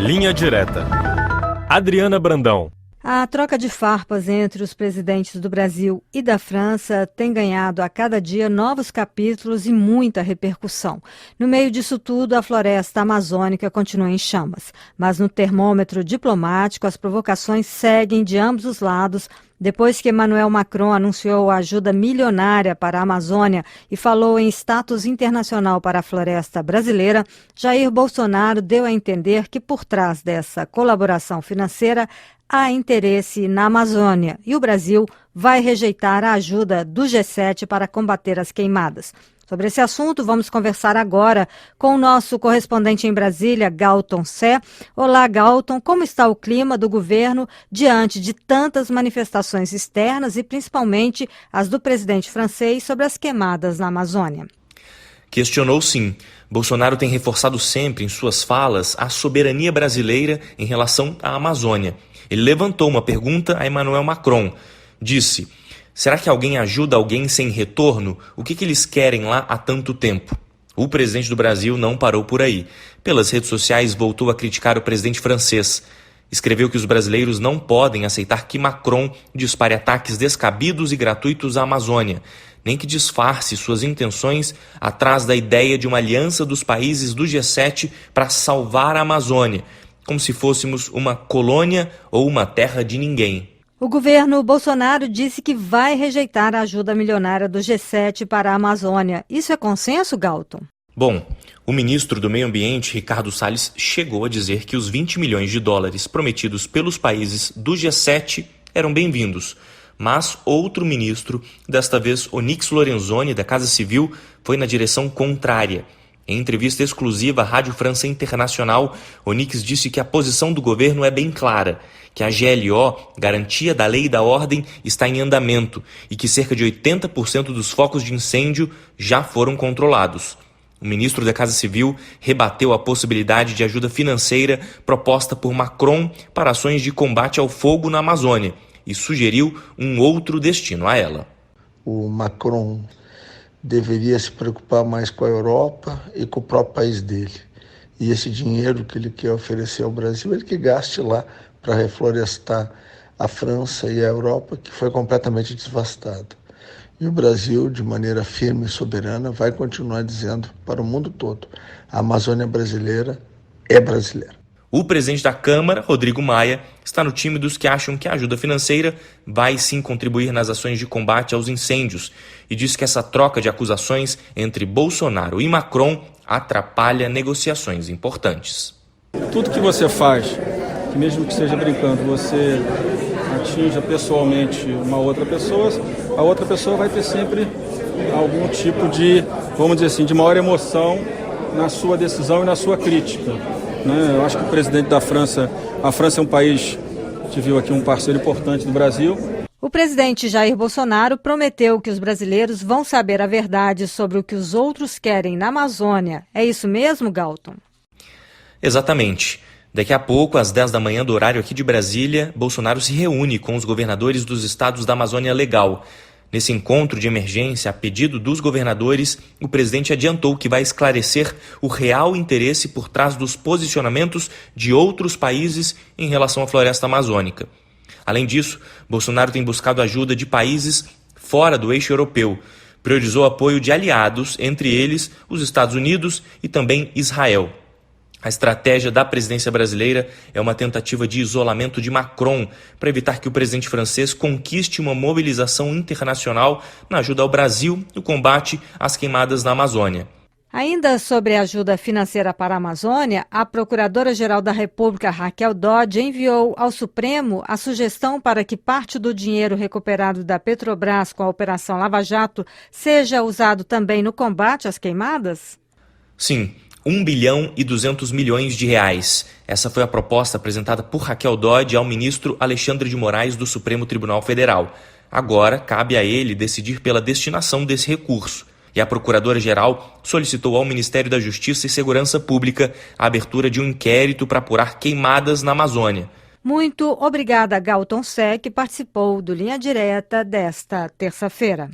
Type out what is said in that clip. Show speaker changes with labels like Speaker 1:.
Speaker 1: Linha Direta. Adriana Brandão.
Speaker 2: A troca de farpas entre os presidentes do Brasil e da França tem ganhado a cada dia novos capítulos e muita repercussão. No meio disso tudo, a floresta amazônica continua em chamas. Mas no termômetro diplomático, as provocações seguem de ambos os lados. Depois que Emmanuel Macron anunciou a ajuda milionária para a Amazônia e falou em status internacional para a floresta brasileira, Jair Bolsonaro deu a entender que por trás dessa colaboração financeira há interesse na Amazônia e o Brasil vai rejeitar a ajuda do G7 para combater as queimadas. Sobre esse assunto, vamos conversar agora com o nosso correspondente em Brasília, Galton Sé. Olá, Galton. Como está o clima do governo diante de tantas manifestações externas e principalmente as do presidente francês sobre as queimadas na Amazônia?
Speaker 3: Questionou sim. Bolsonaro tem reforçado sempre em suas falas a soberania brasileira em relação à Amazônia. Ele levantou uma pergunta a Emmanuel Macron. Disse: será que alguém ajuda alguém sem retorno? O que eles querem lá há tanto tempo? O presidente do Brasil não parou por aí. Pelas redes sociais voltou a criticar o presidente francês. Escreveu que os brasileiros não podem aceitar que Macron dispare ataques descabidos e gratuitos à Amazônia, nem que disfarce suas intenções atrás da ideia de uma aliança dos países do G7 para salvar a Amazônia, como se fôssemos uma colônia ou uma terra de ninguém.
Speaker 2: O governo Bolsonaro disse que vai rejeitar a ajuda milionária do G7 para a Amazônia. Isso é consenso, Galton?
Speaker 3: Bom, o ministro do Meio Ambiente, Ricardo Salles, chegou a dizer que os 20 milhões de dólares prometidos pelos países do G7 eram bem-vindos. Mas outro ministro, desta vez Onyx Lorenzoni, da Casa Civil, foi na direção contrária. Em entrevista exclusiva à Rádio França Internacional, Onyx disse que a posição do governo é bem clara, que a GLO, Garantia da Lei e da Ordem, está em andamento e que cerca de 80% dos focos de incêndio já foram controlados. O ministro da Casa Civil rebateu a possibilidade de ajuda financeira proposta por Macron para ações de combate ao fogo na Amazônia e sugeriu um outro destino a ela.
Speaker 4: O Macron deveria se preocupar mais com a Europa e com o próprio país dele. E esse dinheiro que ele quer oferecer ao Brasil, ele que gaste lá para reflorestar a França e a Europa, que foi completamente devastada. E o Brasil, de maneira firme e soberana, vai continuar dizendo para o mundo todo: a Amazônia brasileira é brasileira.
Speaker 3: O presidente da Câmara, Rodrigo Maia, está no time dos que acham que a ajuda financeira vai sim contribuir nas ações de combate aos incêndios e diz que essa troca de acusações entre Bolsonaro e Macron atrapalha negociações importantes.
Speaker 5: Tudo que você faz, que mesmo que seja brincando, você atinja pessoalmente uma outra pessoa, a outra pessoa vai ter sempre algum tipo de, vamos dizer assim, de maior emoção na sua decisão e na sua crítica. Eu acho que o presidente da França, a França é um país que viu aqui um parceiro importante do Brasil.
Speaker 2: O presidente Jair Bolsonaro prometeu que os brasileiros vão saber a verdade sobre o que os outros querem na Amazônia. É isso mesmo, Galton?
Speaker 3: Exatamente. Daqui a pouco, às 10 da manhã do horário aqui de Brasília, Bolsonaro se reúne com os governadores dos estados da Amazônia Legal. Nesse encontro de emergência, a pedido dos governadores, o presidente adiantou que vai esclarecer o real interesse por trás dos posicionamentos de outros países em relação à floresta amazônica. Além disso, Bolsonaro tem buscado ajuda de países fora do eixo europeu. Priorizou apoio de aliados, entre eles os Estados Unidos e também Israel. A estratégia da presidência brasileira é uma tentativa de isolamento de Macron para evitar que o presidente francês conquiste uma mobilização internacional na ajuda ao Brasil no combate às queimadas na Amazônia.
Speaker 2: Ainda sobre a ajuda financeira para a Amazônia, a Procuradora-Geral da República, Raquel Dodge, enviou ao Supremo a sugestão para que parte do dinheiro recuperado da Petrobras com a Operação Lava Jato seja usado também no combate às queimadas?
Speaker 3: Sim. 1 bilhão e 200 milhões de reais. Essa foi a proposta apresentada por Raquel Dodge ao ministro Alexandre de Moraes do Supremo Tribunal Federal. Agora, cabe a ele decidir pela destinação desse recurso. E a Procuradora-Geral solicitou ao Ministério da Justiça e Segurança Pública a abertura de um inquérito para apurar queimadas na Amazônia.
Speaker 2: Muito obrigada, Galton Sé, que participou do Linha Direta desta terça-feira.